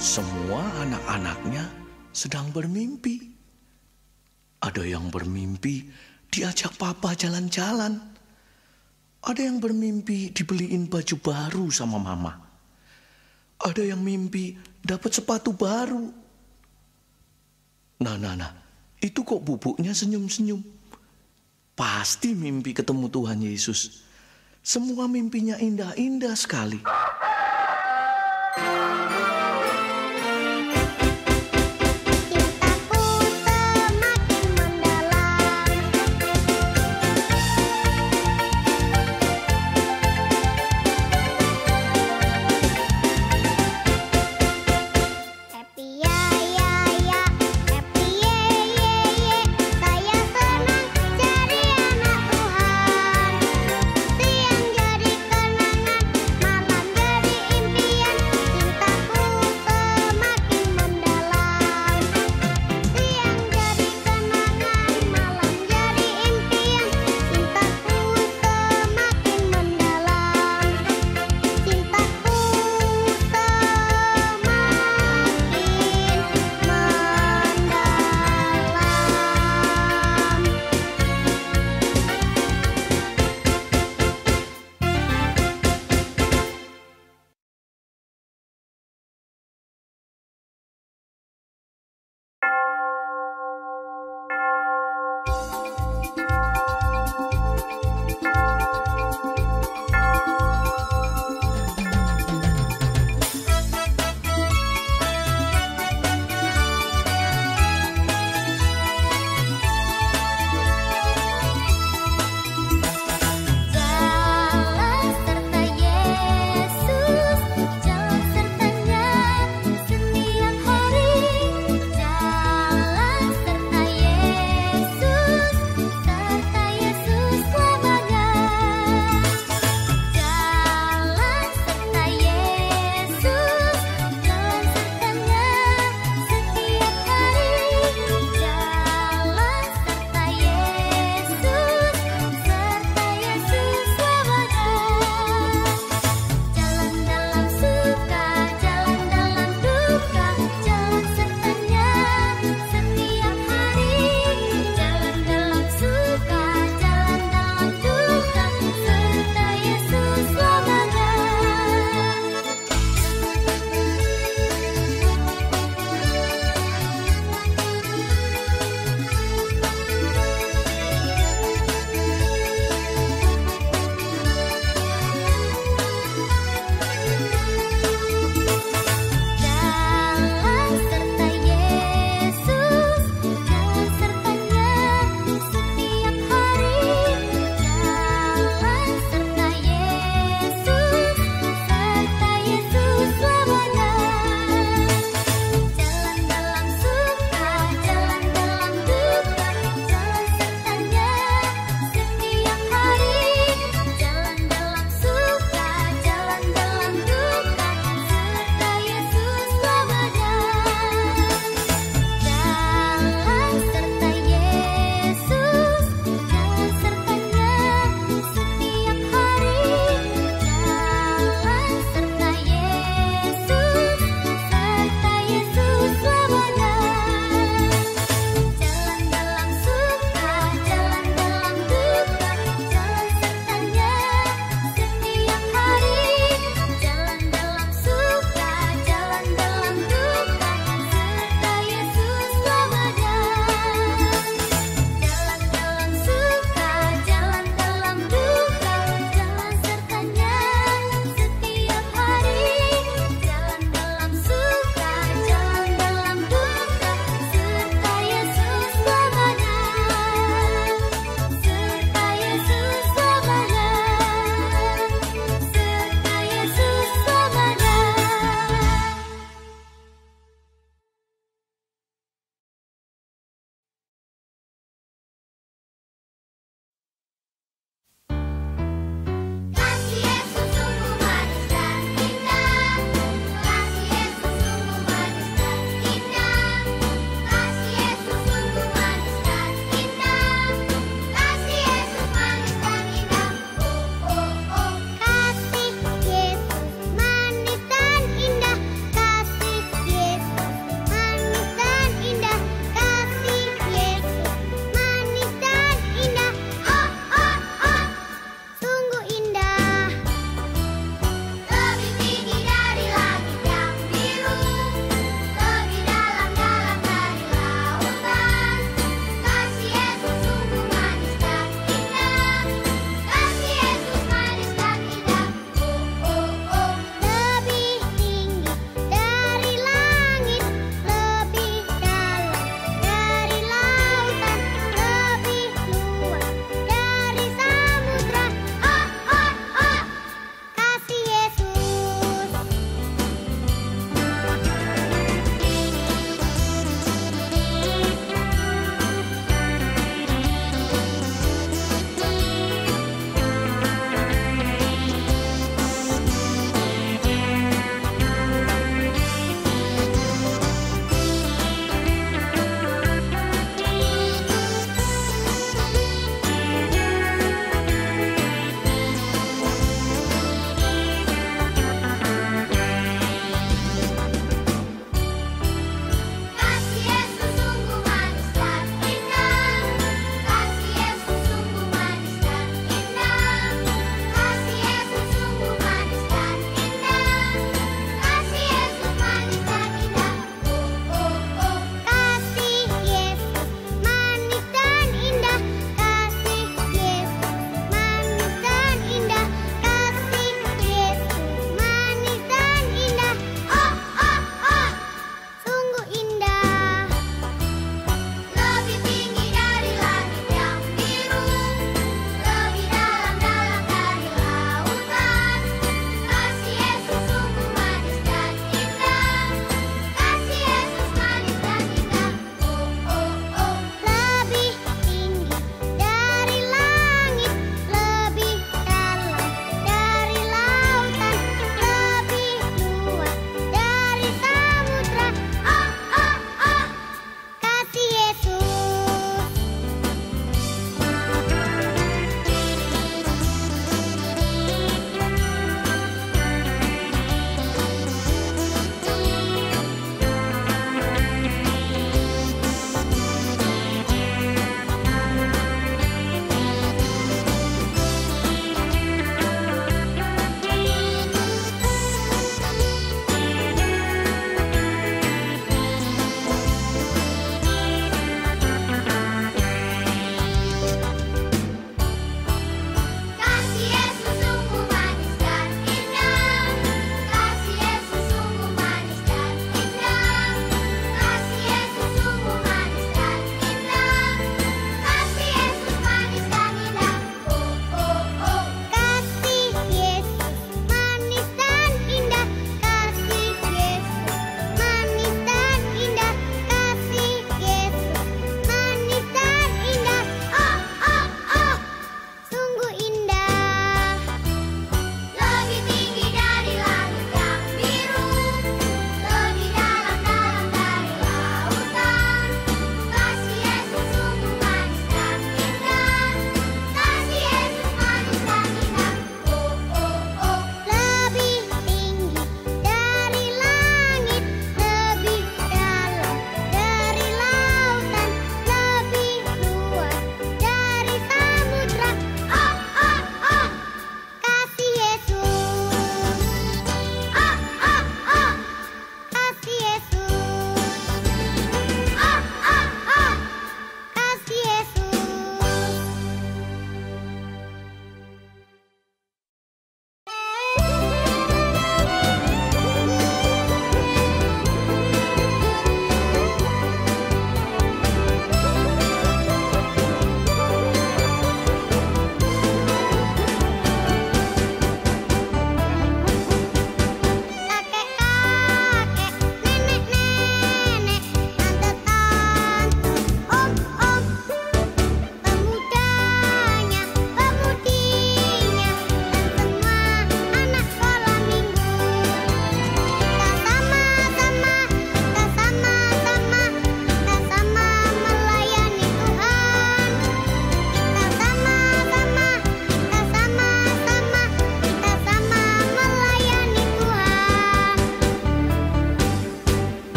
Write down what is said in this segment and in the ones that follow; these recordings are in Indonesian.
Semua anak-anaknya sedang bermimpi. Ada yang bermimpi diajak papa jalan-jalan. Ada yang bermimpi dibeliin baju baru sama mama. Ada yang mimpi dapat sepatu baru. Nah, itu kok bubuknya senyum-senyum. Pasti mimpi ketemu Tuhan Yesus. Semua mimpinya indah-indah sekali.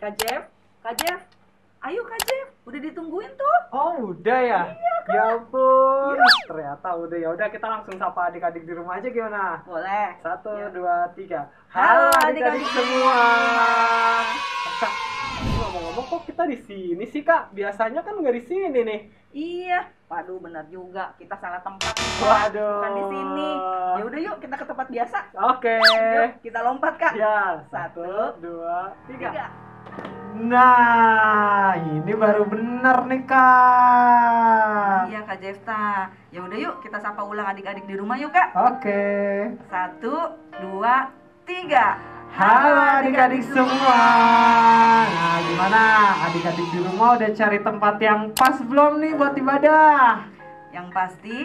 Kak Jeff, Kak Jeff, ayo Kak Jeff, udah ditungguin tuh. Oh udah ya? Iya, Kak. Ya ampun, Iya. ternyata udah. Ya udah kita langsung sapa adik-adik di rumah aja gimana? Boleh. 1, Ya. 2, 3. Halo, Halo adik-adik adik-adik semua. Kak, ngomong-ngomong kok kita di sini sih Kak? Biasanya kan nggak di sini nih. Iya, waduh benar juga, kita salah tempat nih, Kak. Waduh. Bukan di sini. Ya udah yuk kita ke tempat biasa. Oke. Yuk kita lompat Kak. Ya, 1, 2, 3. 3. Nah, ini baru bener nih Kak. Iya Kak Jefta. Ya udah yuk kita sapa ulang adik-adik di rumah yuk Kak. Oke. 1, 2, 3. Halo adik-adik semua. Nah, gimana? Adik-adik di rumah udah cari tempat yang pas belum nih buat ibadah? Yang pasti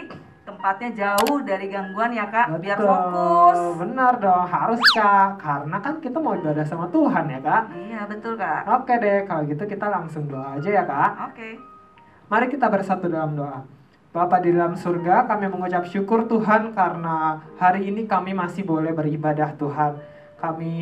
tempatnya jauh dari gangguan ya Kak, biar Betul, fokus. benar dong, harus Kak. Karena kan kita mau ibadah sama Tuhan ya Kak. Iya betul Kak. Oke deh, kalau gitu kita langsung doa aja ya Kak. Oke. Mari kita bersatu dalam doa. Bapa di dalam surga, kami mengucap syukur Tuhan karena hari ini kami masih boleh beribadah Tuhan. Kami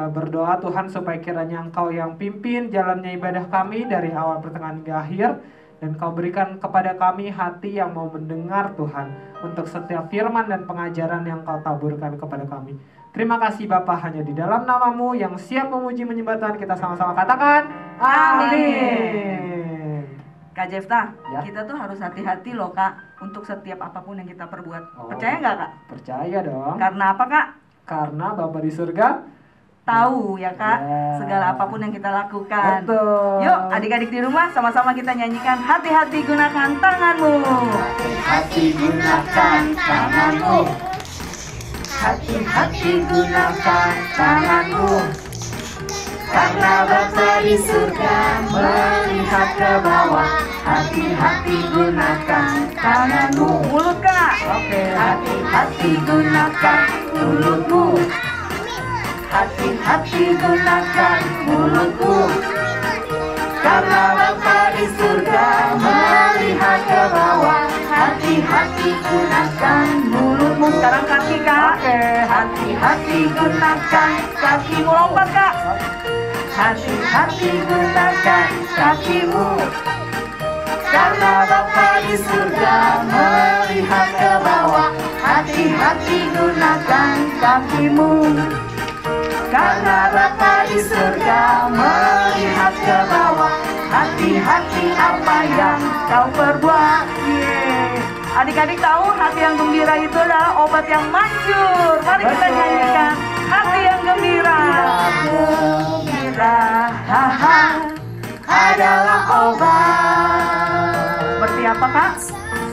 berdoa Tuhan supaya kiranya Engkau yang pimpin jalannya ibadah kami dari awal pertengahan hingga akhir. Dan Kau berikan kepada kami hati yang mau mendengar Tuhan untuk setiap firman dan pengajaran yang Kau taburkan kepada kami. Terima kasih Bapa, hanya di dalam nama-Mu yang siap memuji menyembah Tuhan, kita sama-sama katakan amin. Kak Jefta, Ya. kita tuh harus hati-hati loh Kak untuk setiap apapun yang kita perbuat. Oh. Percaya nggak Kak? Percaya dong. Karena apa Kak? Karena Bapa di surga Tahu ya Kak, Ya. segala apapun yang kita lakukan. betul. Yuk adik-adik di rumah sama-sama kita nyanyikan hati-hati gunakan tanganmu. Hati gunakan tanganmu. Hati-hati gunakan tanganmu. Karena Bapa di surga melihat ke bawah. Hati-hati gunakan tanganmu. Mulut Kak. Oke. Hati-hati gunakan mulutmu. Hati-hati gunakan mulutmu. Karena Bapa di surga melihat ke bawah. Hati-hati gunakan mulutmu. Sekarang kaki Kak. Oke. Hati-hati gunakan Kakimu lompat Kak. Hati-hati gunakan kakimu. Karena Bapa di surga melihat ke bawah. Hati-hati gunakan kakimu. Karena Bapa di surga melihat ke bawah. Hati-hati apa yang kau perbuat. Yeay. Adik-adik tahu hati yang gembira itu adalah obat yang manjur. Mari kita Betul. nyanyikan hati yang gembira. Gembira, haha, adalah obat. Seperti apa Kak?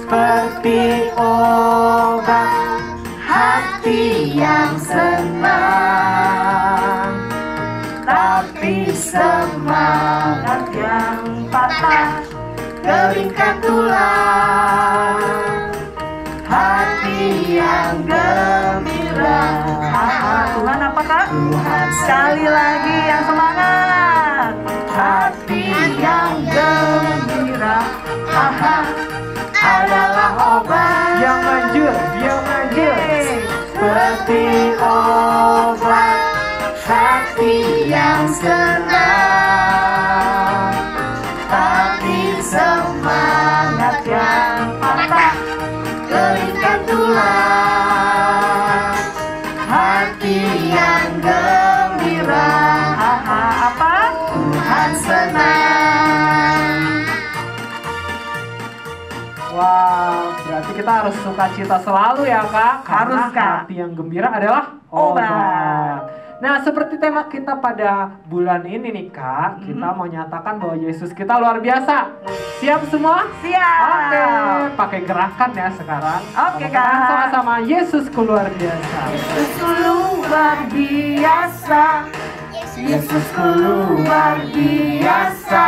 Seperti obat hati yang senang, tapi semangat yang patah keringkan tulang. Hati yang gembira, Tuhan apa Kak? Tuhan Sekali lagi yang semangat. hati yang gembira, haha, adalah obat. Yang manjur, yang manjur. Yeay. Seperti obat hati yang senang, tapi semangat yang patah keringkan tulang. Hati yang gembira, Haha, apa? Tuhan senang. Wah, berarti kita harus sukacita selalu ya Kak. Karena Harus, Kak. hati yang gembira adalah Obat. obat. Nah, seperti tema kita pada bulan ini nih Kak, kita mau nyatakan bahwa Yesus kita luar biasa. Siap semua? Siap. Oke, pakai gerakan ya sekarang. Oke, Kita Kak. sama-sama Yesusku luar biasa. Yesusku luar biasa, Yesusku luar biasa,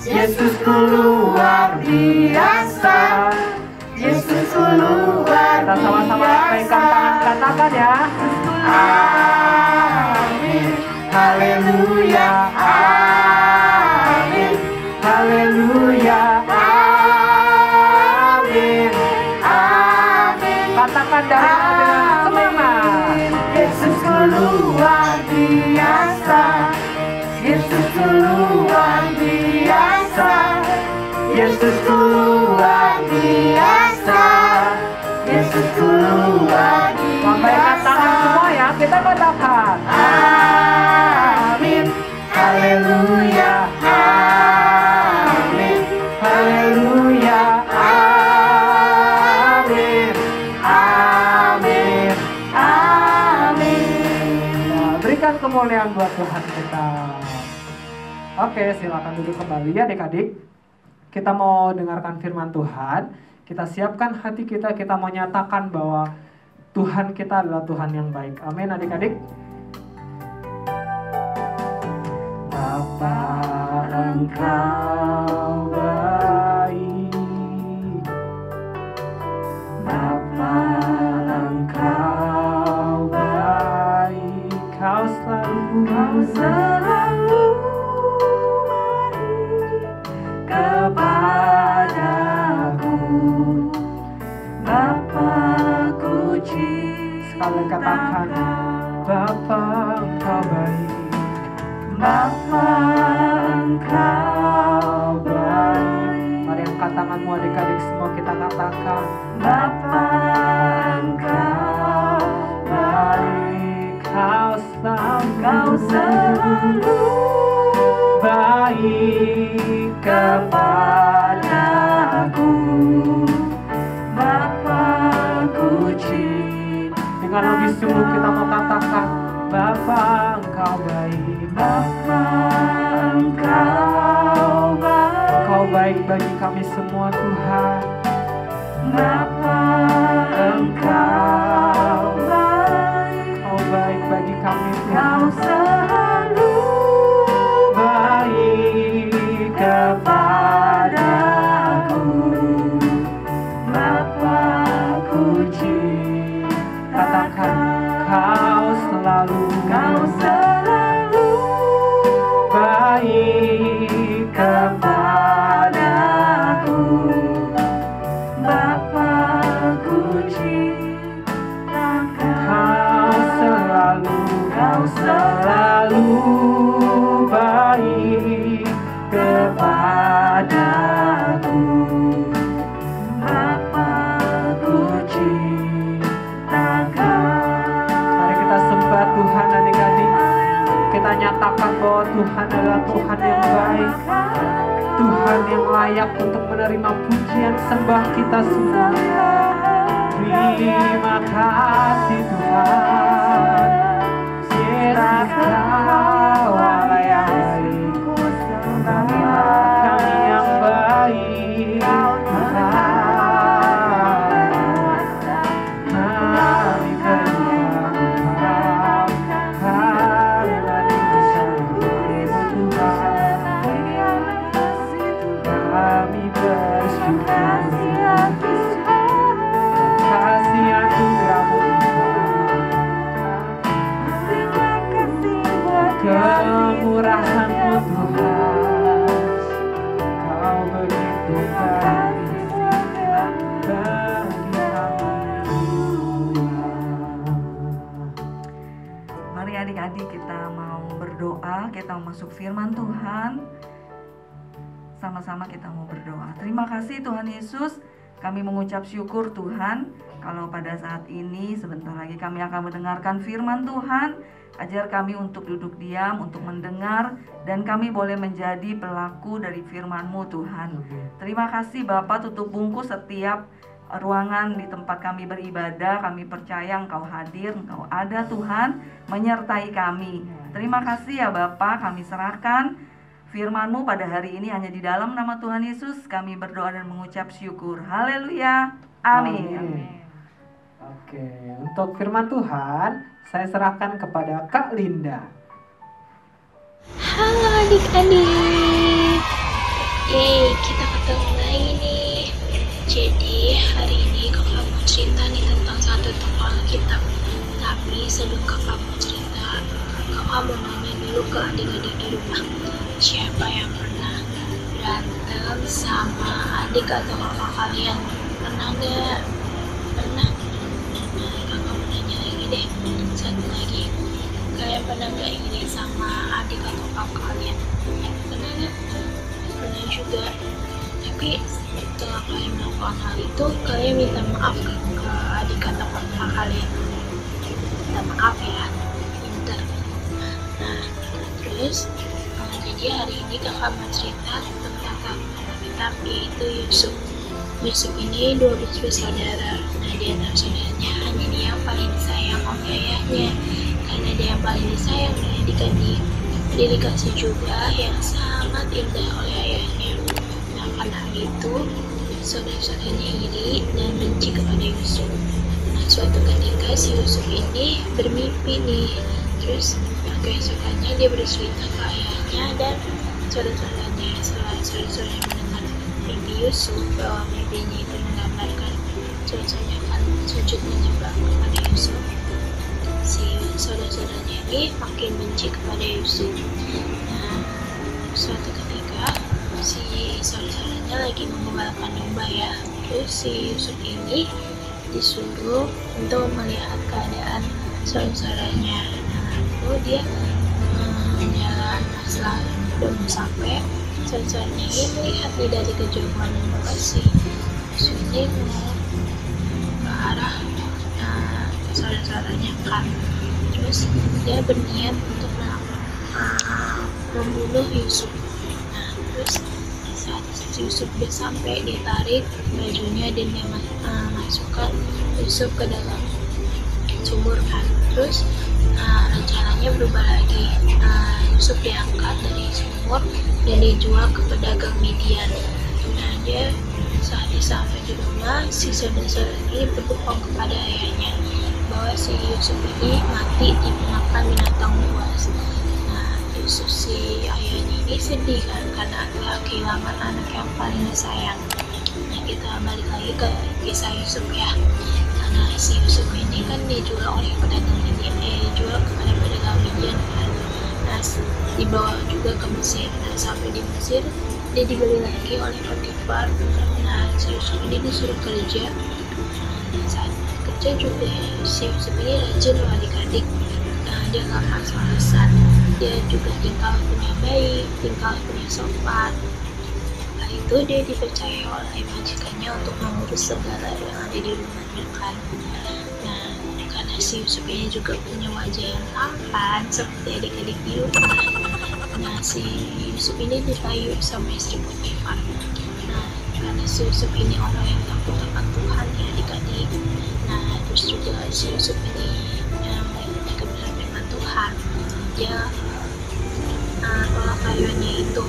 Yesusku luar biasa, Yesusku luar Kita sama-sama pegang tangan katakan ya. Amin, haleluya, amin, haleluya, amin, amin. Katakan dengan semangat. Yesusku luar biasa, Yesus katakan. Amin. Haleluya. Amin. Haleluya. Amin. Amin. Amin. Nah, berikan kemuliaan buat Tuhan kita. Oke, silakan duduk kembali ya adik-adik. Kita mau dengarkan firman Tuhan. Kita siapkan hati kita, kita mau nyatakan bahwa Tuhan kita adalah Tuhan yang baik. Amin adik-adik. Bapa, Engkau baik. Bapa, Engkau baik. Kau selalu kepadaku. Bapakku cinta. Sekali katakan, Bapa Engkau baik. Bapa Engkau baik. Mari angkat tanganmu adik-adik semua, kita katakan, Bapa Engkau baik. Kau selalu baik kepadaku. Bapakku cinta. Dengan lebih sungguh kita mau katakan, Bapa Engkau baik. Bapa Engkau baik. Engkau baik bagi kami semua Tuhan. Bapa Engkau baik. Engkau baik bagi kami Tuhan. Kau selalu baik kepadaku. Bapakku cinta. Katakan, Kau selalu baik kepadaku. Bapakku cinta. Kau selalu baik kepadaku. Bapakku cinta. Mari kita sembah Tuhan adik-adik. Kita nyatakan bahwa Tuhan adalah Tuhan yang baik. Tuhan yang layak untuk menerima pujian sembah kita semua. Terima kasih Tuhan. Yesus Kau Allah yang baik. Kami yang baik Tuhan. Kami berdoa kami kami bersyukur. Kasih anugerah-Mu Tuhan. Kemurahan-Mu Tuhan. Kau begitu baik bagi kami. Mari adik-adik kita mau berdoa, kita mau masuk firman Tuhan. Sama-sama kita mau berdoa. Terima kasih Tuhan Yesus. Kami mengucap syukur Tuhan, kalau pada saat ini sebentar lagi kami akan mendengarkan firman Tuhan. Ajar kami untuk duduk diam, untuk mendengar, dan kami boleh menjadi pelaku dari firman-Mu Tuhan. Terima kasih Bapa, tutup bungkus setiap ruangan di tempat kami beribadah. Kami percaya Engkau hadir, Engkau ada Tuhan, menyertai kami. Terima kasih ya Bapa, kami serahkan firman-Mu pada hari ini hanya di dalam nama Tuhan Yesus. Kami berdoa dan mengucap syukur. Haleluya. Amin. Oke, untuk firman Tuhan, saya serahkan kepada Kak Linda. Halo adik-adik. Yeay, kita ketemu lagi nih. Jadi hari ini kakak mau cerita nih tentang satu tokoh Alkitab. Tapi sebelum kakak mau cerita, kakak mau nanya dulu ke adik-adik di rumah. Siapa yang pernah berantem sama adik atau kakak kalian? Pernah gak? Pernah? Nah, kakak mau nanya lagi deh. Satu lagi, kalian pernah gak iri sama adik atau kakak kalian? Pernah gak? Pernah juga. Tapi setelah kalian melakukan hal itu, kalian minta maaf ke adik atau kakak kalian. Minta maaf ya. Terus jadi hari ini kakak mau cerita tentang kakak kita, yaitu Yusuf. Yusuf ini 12 bersaudara. Nah, di antara saudaranya hanya dia yang paling disayang oleh ayahnya. Karena dia yang paling disayang oleh adik-adik, dia dikasih juga yang sangat indah oleh ayahnya. Nah, karena itu saudara-saudaranya iri dan benci kepada Yusuf. Nah, suatu ketika si Yusuf ini bermimpi nih. Terus keesokannya dia bercerita ke ayahnya dan saudara-saudaranya. Setelah saudara-saudaranya mendengar mimpi Yusuf bahwa mimpinya itu menggambarkan saudara-saudaranya akan sujud menyembah kepada Yusuf, si saudara-saudaranya ini makin benci kepada Yusuf. Nah, suatu ketika si saudara-saudaranya lagi mengembalakan domba ya. Terus si Yusuf ini disuruh untuk melihat keadaan saudara-saudaranya. Lalu dia jalan, setelah belum sampai saudaranya ini melihat nih dari kejauhan bahwa si Yusuf ini mau ke arah saudara-saudaranya kan. Terus dia berniat untuk membunuh Yusuf. Nah, terus saat Yusuf udah sampai, dia tarik bajunya dan dia masukkan Yusuf ke dalam sumur kan. Terus rencananya berubah lagi. Yusuf diangkat dari sumur dan dijual ke pedagang Midian. Nah, dia saat dia sampai di rumah, si saudara-saudara ini berbohong kepada ayahnya bahwa si Yusuf ini mati dimakan binatang buas. Nah, Yusuf si ayahnya ini sedih kan karena telah kehilangan anak yang paling disayang. Nah, kita balik lagi ke kisah Yusuf ya. Karena si Yusuf ini kan dijual oleh pedagang Midian, dijual kepada pedagang Midian kan. Nah, dibawa juga ke Mesir. Nah, sampai di Mesir dia dibeli lagi oleh Potifar. Nah, si Yusuf ini disuruh kerja. Nah, saat kerja juga si Yusuf ini rajin loh adik-adik. Nah, dia gak malas-malasan. Dia juga tingkah punya baik, tingkah punya sopan. Setelah itu dia dipercaya oleh majikannya untuk mengurus segala yang ada di rumahnya kan. Nah, karena si Yusuf ini juga punya wajah yang tampan seperti adik-adik di rumah. Nah, si Yusuf ini dirayu sama istri Potifar. Nah, karena si Yusuf ini orang yang takut akan Tuhan ya adik-adik. Nah, terus juga si Yusuf ini melihat kebenaran firman Tuhan. Dia tolak rayuannya itu.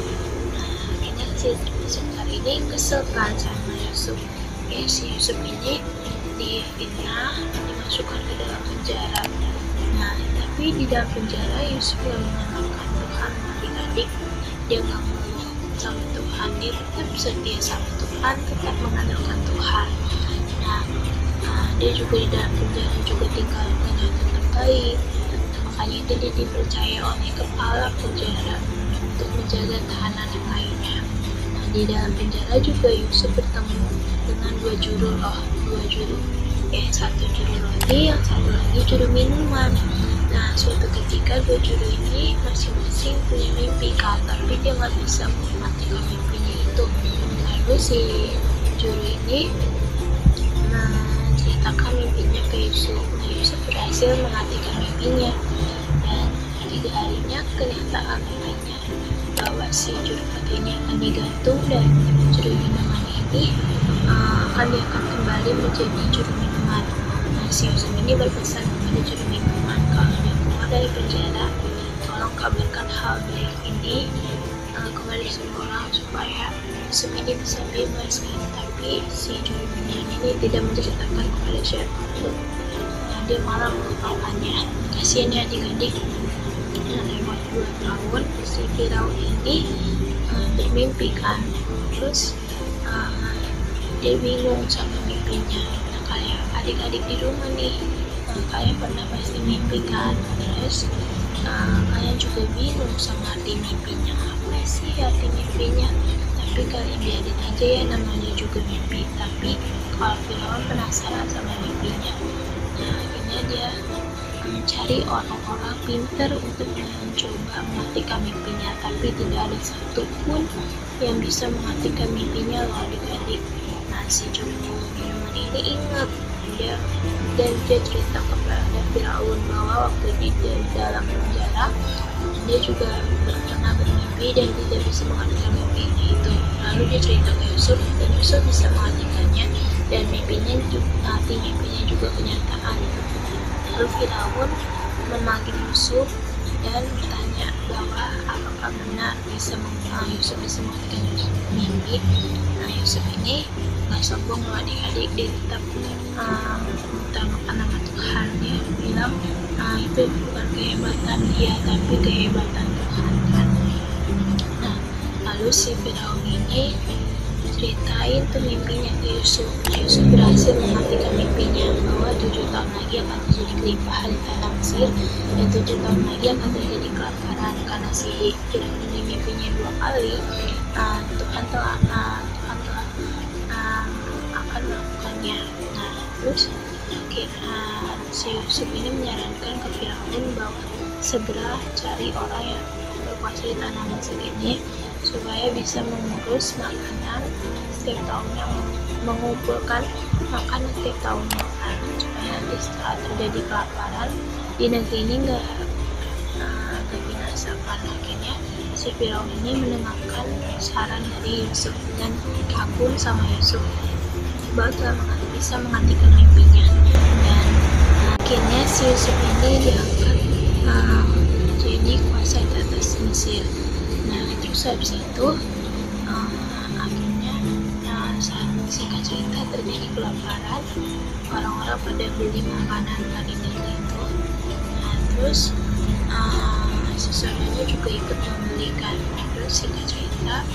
Nah, akhirnya si Potifar ini kesel kan sama Yusuf. Ya, si Yusuf ini difitnah, dimasukkan ke dalam penjara. Nah, tapi di dalam penjara Yusuf gak mengenalkan Tuhan adik-adik. Dia gak mengeluh sama Tuhan, dia tetap setia sama Tuhan, tetap mengandalkan Tuhan. Nah, dia juga di dalam penjara juga tinggal dengan tetap baik. Makanya itu dia dipercaya oleh kepala penjara untuk menjaga tahanan yang lainnya. Nah, di dalam penjara juga Yusuf bertemu dengan dua juru. Satu juru roti, yang satu lagi juru minuman. Nah, suatu ketika dua juru ini masing-masing punya mimpi kan, tapi dia nggak bisa mematikan mimpinya itu. Lalu si juru ini menceritakan mimpinya ke Yusuf. Nah, Yusuf berhasil mematikan mimpinya. Dan 3 harinya kenyataan lainnya bahwa si juru roti ini akan digantung dan juru minuman ini akan kembali menjadi juru minuman. Nah, si Yusuf ini berpesan kepada juru minuman kalau dia keluar dari penjara, tolong kabarkan hal baik ini kepada semua orang supaya Yusuf ini bisa bebas kan. Tapi si juru minuman ini tidak menceritakan kepada siapapun. Nah, dia malah melupakannya. Kasian ya adik-adik. Nah, lewat 2 tahun si Firaun ini bermimpi kan. Terus dia bingung sama mimpinya. Nah, kayak adik-adik di rumah nih, kalian pernah pasti mimpi kan. Terus kalian juga bingung sama arti mimpinya. Apa sih arti mimpinya? Tapi kalian biarin aja ya, namanya juga mimpi. Tapi kalau Firaun penasaran sama mimpinya, nah akhirnya dia mencari orang-orang pintar untuk mencoba menghentikan mimpinya. Tapi tidak ada satupun yang bisa menghentikan mimpinya loh adik-adik. Nah, si juru minuman ini ingat dan dia cerita kepada Firaun bahwa waktu di dalam penjara dia juga pernah bermimpi dan tidak bisa mengartikan mimpinya itu. Lalu dia cerita ke Yusuf dan Yusuf bisa mengartikannya, dan mimpinya juga kenyataan. Lalu Firaun memanggil Yusuf dan bertanya bahwa apakah benar Yusuf bisa mengartikan mimpi. Nah, Yusuf ini nggak sombong loh adik-adik, dia tetap mengutamakan nama Tuhan. Dia bilang itu bukan kehebatan dia, tapi kehebatan Tuhan kan. Nah, lalu si Firaun ini ceritain tuh mimpinya ke Yusuf. Yusuf berhasil mengartikan mimpinya bahwa 7 tahun lagi akan terjadi kelimpahan di tanah Mesir, dan 7 tahun lagi akan terjadi kelaparan. Karena si Firaun ini mimpinya 2 kali, Tuhan telah akan melakukannya. Nah, terus si Yusuf ini menyarankan ke Firaun bahwa segera cari orang yang berkuasa di tanah Mesir ini supaya bisa mengurus makanan setiap tahunnya, mengumpulkan makanan setiap tahunnya kan, supaya nanti setelah terjadi kelaparan di negeri ini nggak binasa kan. Akhirnya si Firaun ini mendengarkan saran dari Yusuf dan kagum sama Yusuf bahwa telah bisa mengartikan mimpinya, dan akhirnya si Yusuf ini diangkat jadi kuasa di atas Mesir. Nah, terus habis itu akhirnya saat singkat cerita terjadi kelaparan, orang-orang pada beli makanan di negeri itu. Nah, terus saudaranya juga ikut membelikan. Terus singkat cerita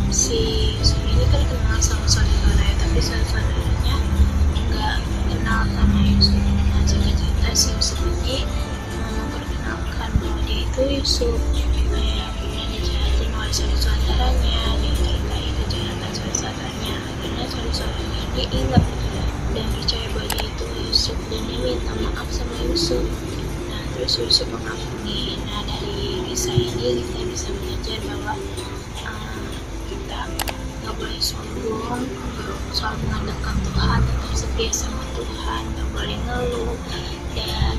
si Yusuf ini kan kenal sama saudaranya, tapi saudaranya nggak kenal sama Yusuf. Nah, singkat cerita si Yusuf ini memperkenalkan bahwa dia itu Yusuf, kayak dijahatin oleh saudaranya, dia ceritain kejahatan saudaranya. Akhirnya saudaranya ini ingat dan percaya bahwa dia itu Yusuf, dan dia minta maaf sama Yusuf. Nah, terus Yusuf mengampuni. Nah, dari kisah ini kita bisa belajar bahwa kita nggak boleh sombong, selalu mengandalkan Tuhan, tetap setia sama Tuhan, nggak boleh ngeluh, dan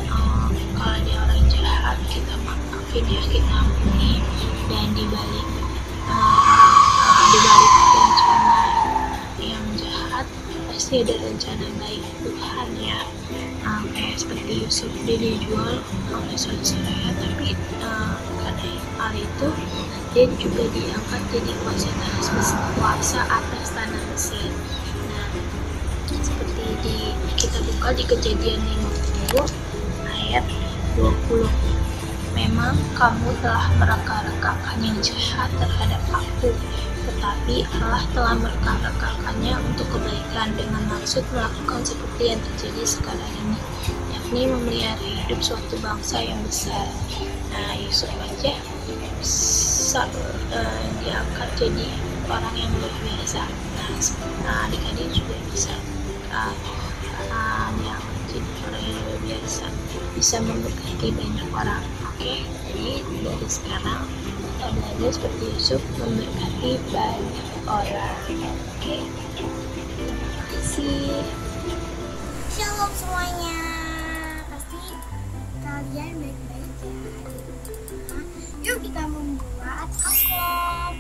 kalau ada orang jahat kita maafin ya, kita ampuni. Dan dibalik rencana yang jahat pasti ada rencana baik Tuhan ya. Kayak seperti Yusuf, dia dijual oleh saudaranya, tapi karena hal itu dia juga diangkat jadi kuasa atas tanah Mesir. Nah, seperti kita buka di Kejadian 50 ayat 20. Memang kamu telah mereka-rekakan yang jahat terhadap aku, tetapi Allah telah mereka-rekakannya untuk kebaikan dengan maksud melakukan seperti yang terjadi sekarang ini, yakni memelihara hidup suatu bangsa yang besar. Nah, Yusuf aja diangkat jadi orang yang luar biasa. Nah, adik-adik juga bisa diangkat jadi orang yang luar biasa, bisa memberkati banyak orang. Oke, jadi dari sekarang kita belajar seperti Yusuf memberkati banyak orang. Oke, terima kasih. Shalom semuanya, pasti kalian baik-baik ya. Yuk kita membuat amplop.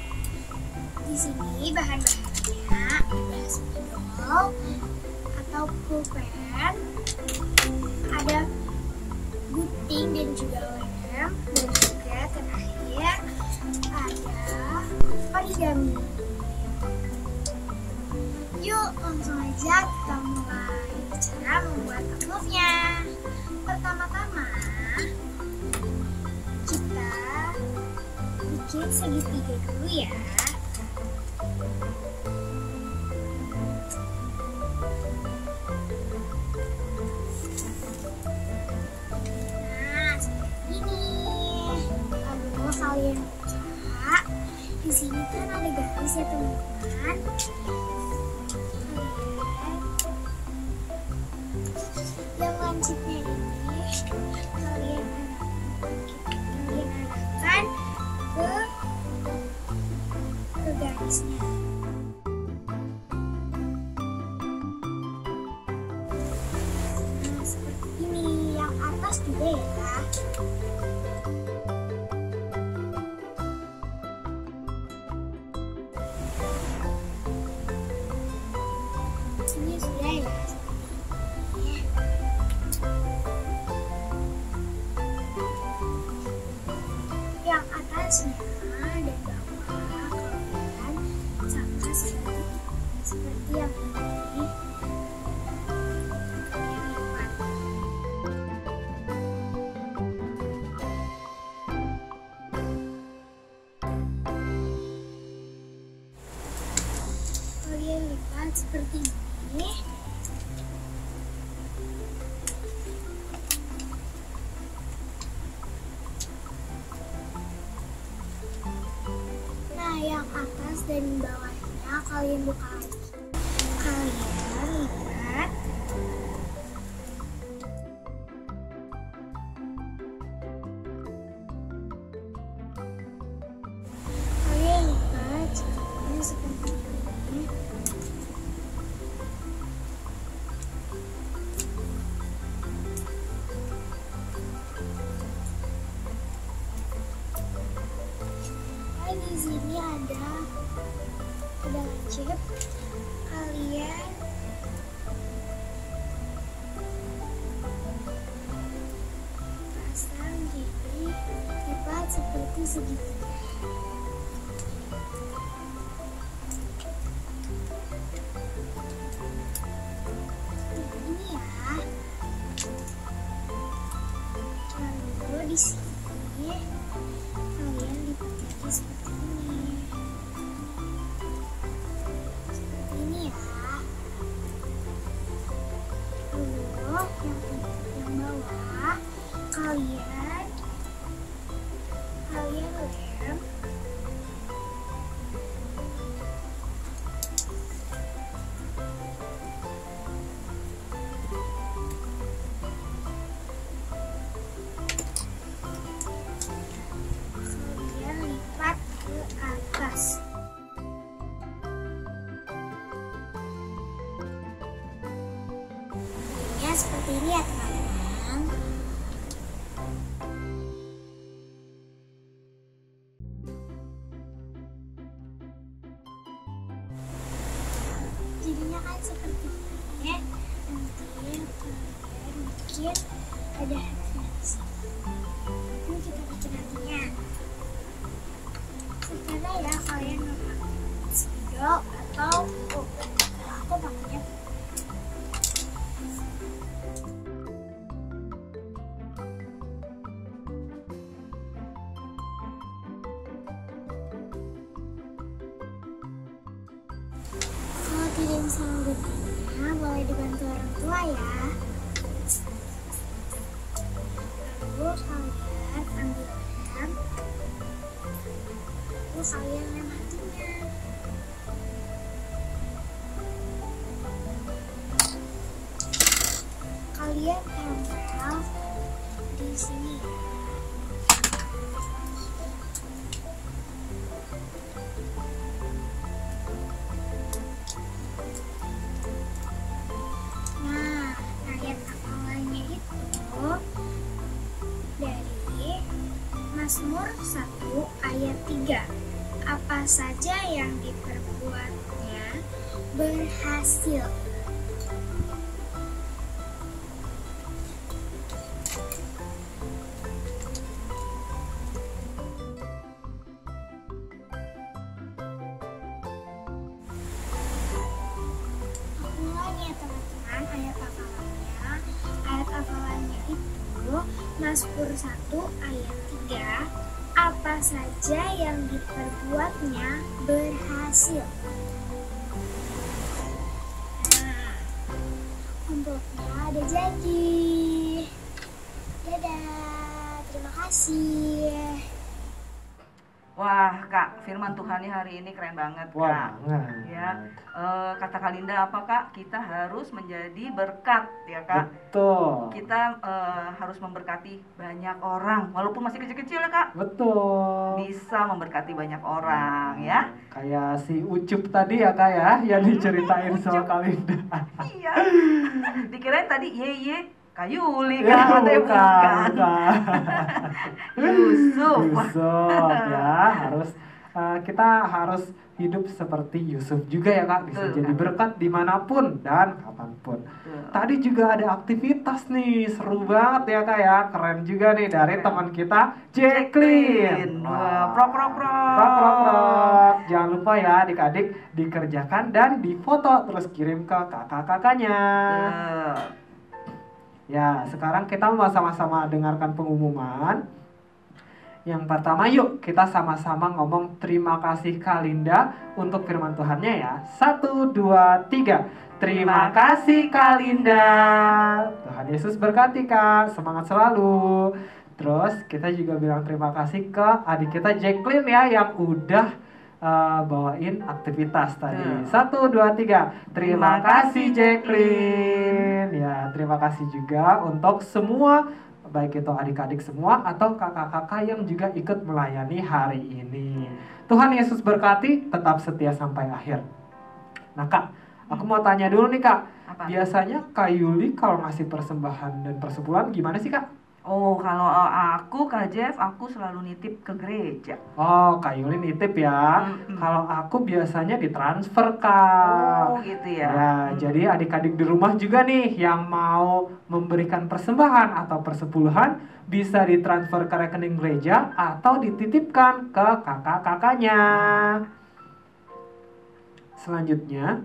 Di sini bahan-bahannya ada spidol atau pulpen, ada gunting dan juga lem, dan juga terakhir ada origami. Yuk langsung aja kita mulai cara membuat amplopnya. Pertama-tama kita bikin segitiga dulu ya. Nah, seperti ini. Lalu kalian buka. Di sini kan ada garis ya teman-teman. Yang lancipnya ini kalian arahkan ke garisnya. aja ya. Ini sudah ya. Yang atasnya dan bawah kalian sama seperti yang ini. Kalian lipat. Kalian lipat seperti ini. Nah, yang atas dan bawahnya kalian buka lagi. Kalian lipat. Kalian lipat jadinya seperti ini. Nah, di sini ada lancip. Kalian pasang gini, lipat seperti segitiga. Ini ya. Lalu di sini kalian lipat lagi seperti ini. Seperti ini ya. Lalu yang bawah kalian lem. Kalian lipat ke atas. Ya, seperti ini ya teman-teman. Jadinya kan seperti ini. Nanti kalian bikin ada hatinya di sini. Ini kita bikin hatinya. Sekarang ya kalian memakai spidol atau aku pakainya kalau tidak bisa menggunakannya boleh dibantu orang tua ya. Lalu kalian ambil lem. Lalu kalian lem hatinya. Kalian tempel di sini ya. Nah, ayat awalnya itu dari Mazmur 1 ayat 3. Apa saja yang diperbuatnya berhasil. Mulanya teman-teman, ayat hafalannya itu Mazmur 1 ayat 3. Apa saja yang diperbuatnya berhasil. Nah, untuknya ada jadi. Dadah, terima kasih. Wah, Kak, firman Tuhannya hari ini keren banget, Kak. Wah, Ya, kata Kak Linda apa, Kak? Kita harus menjadi berkat, ya, Kak. betul. Kita harus memberkati banyak orang, walaupun masih kecil-kecil ya, Kak. Betul. Bisa memberkati banyak orang, ya. Kayak si Ucup tadi ya kak ya, yang diceritain sama Kak Linda. Iya. Dikirain tadi ye Kayuli Ya, kan? bukan. Yusuf. Yusuf ya, kita harus hidup seperti Yusuf juga ya Kak, bisa Betul, jadi Kak. berkat dimanapun dan kapanpun. Betul. Tadi juga ada aktivitas nih, seru banget ya Kak ya, keren juga nih dari Keren. teman kita, Jacqueline. Wah, prok. Prok. Jangan lupa ya adik-adik dikerjakan dan difoto terus kirim ke kakak-kakaknya. Betul. Ya, sekarang kita mau sama-sama dengarkan pengumuman. Yang pertama, yuk kita sama-sama ngomong terima kasih Kak Linda untuk firman Tuhannya ya. 1, 2, 3. Terima kasih Kak Linda. Tuhan Yesus berkati Kak, semangat selalu. Terus kita juga bilang terima kasih ke adik kita Jacqueline ya yang udah bawain aktivitas tadi. 1, 2, 3. Terima kasih Jacqueline. Ya, terima kasih juga untuk semua, baik itu adik-adik semua atau kakak-kakak yang juga ikut melayani hari ini. Tuhan Yesus berkati, tetap setia sampai akhir. Nah Kak, aku mau tanya dulu nih Kak. Apa? Biasanya Kak Yuli kalau ngasih persembahan dan persepuluhan gimana sih Kak? Oh, kalau aku, Kak Jeff, aku selalu nitip ke gereja. Oh, Kak Yuli nitip ya. Kalau aku biasanya ditransfer Kak. Oh, gitu ya. Ya, jadi adik-adik di rumah juga nih yang mau memberikan persembahan atau persepuluhan bisa ditransfer ke rekening gereja atau dititipkan ke kakak-kakaknya. Selanjutnya,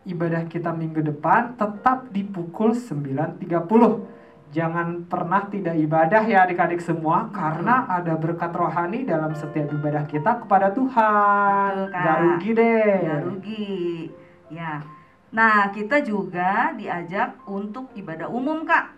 ibadah kita minggu depan tetap di pukul 9.30. Jangan pernah tidak ibadah ya adik-adik semua, karena ada berkat rohani dalam setiap ibadah kita kepada Tuhan. Betul, Kak. Gak rugi deh. Gak rugi. Ya. Nah, kita juga diajak untuk ibadah umum, Kak.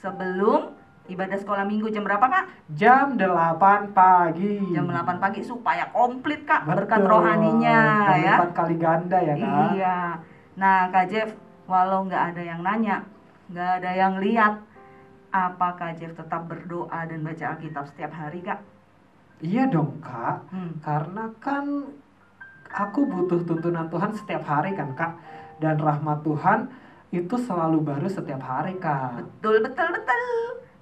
Sebelum ibadah sekolah minggu jam berapa, Kak? Jam 8 pagi. Jam 8 pagi supaya komplit, Kak, Betul. berkat rohaninya ya. Berlipat kali ganda ya Kak. Iya. Nah, Kak Jeff, walau nggak ada yang nanya, nggak ada yang lihat, apa Kak Jeff tetap berdoa dan baca Alkitab setiap hari, Kak? Iya dong Kak, karena kan aku butuh tuntunan Tuhan setiap hari kan Kak. Dan rahmat Tuhan itu selalu baru setiap hari Kak. Betul.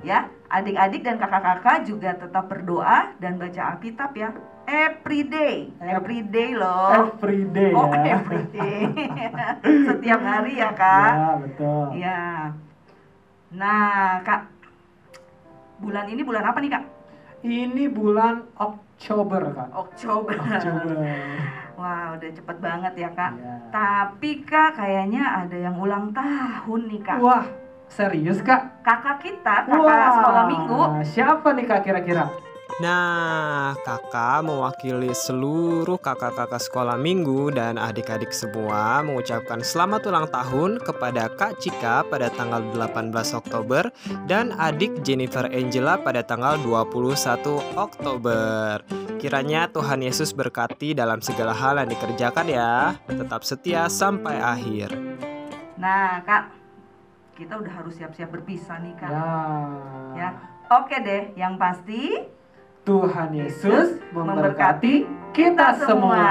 Ya, adik-adik dan kakak-kakak juga tetap berdoa dan baca Alkitab ya. Every day loh. Every day Oh, ya. every day. Setiap hari ya, Kak. Ya, betul. Ya. Nah, Kak, bulan ini bulan apa nih, Kak? Ini bulan Oktober Kak. Oktober. Wah, udah cepet banget ya, Kak. Iya. Tapi, Kak, kayaknya ada yang ulang tahun nih, Kak. Wah, serius Kak? Kakak kita, kakak sekolah minggu. Siapa nih Kak kira-kira? Nah, kakak mewakili seluruh kakak-kakak sekolah minggu dan adik-adik semua mengucapkan selamat ulang tahun kepada Kak Cika pada tanggal 18 Oktober dan adik Jennifer Angela pada tanggal 21 Oktober. Kiranya Tuhan Yesus berkati dalam segala hal yang dikerjakan ya. Tetap setia sampai akhir. Nah, Kak, kita udah harus siap-siap berpisah nih, Kak. Ya. Oke deh, yang pasti Tuhan Yesus memberkati kita semua.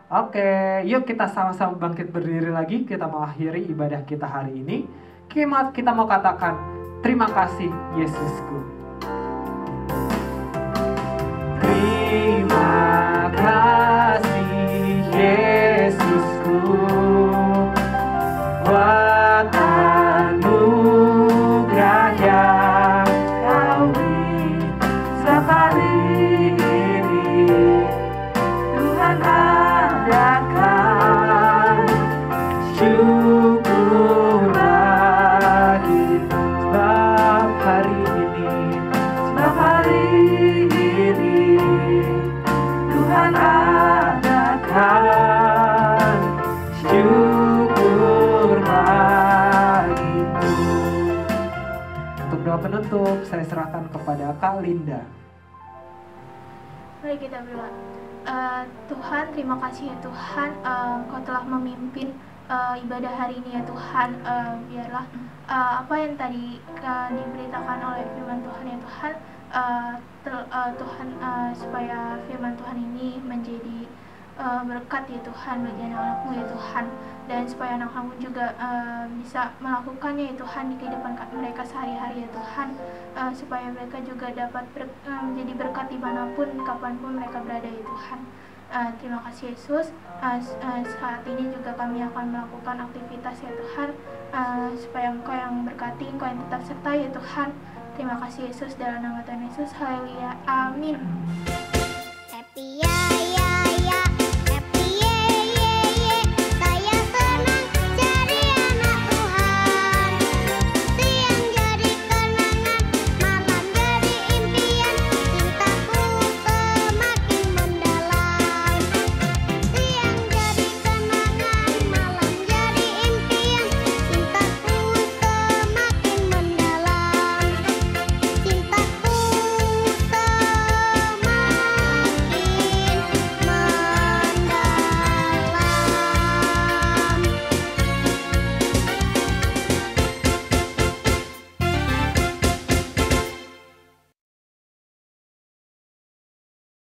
Oke, yuk kita sama-sama bangkit berdiri lagi. Kita mau akhiri ibadah kita hari ini. Kita mau katakan terima kasih Yesusku. Terima kasih Yesusku buat anugerah yang Kau beri sehari ini. Tuhan adakan syukur lagi sebab hari ini Tuhan adakan syukur bagiku. Untuk doa penutup saya serahkan kepada Kak Linda. Mari kita berdoa. Tuhan, terima kasih ya Tuhan, Engkau telah memimpin ibadah hari ini ya Tuhan. Biarlah apa yang tadi diberitakan oleh firman Tuhan ya Tuhan, Tuhan supaya firman Tuhan ini menjadi berkat ya Tuhan bagi anak-anakmu ya Tuhan, dan supaya anak-anakmu juga bisa melakukannya ya Tuhan di kehidupan mereka sehari-hari ya Tuhan, supaya mereka juga dapat menjadi berkat dimanapun kapanpun mereka berada ya Tuhan. Terima kasih Yesus. Saat ini juga kami akan melakukan aktivitas ya Tuhan, supaya Engkau yang berkati, Engkau yang tetap sertai ya Tuhan. Terima kasih Yesus, dalam nama Tuhan Yesus, haleluya, amin.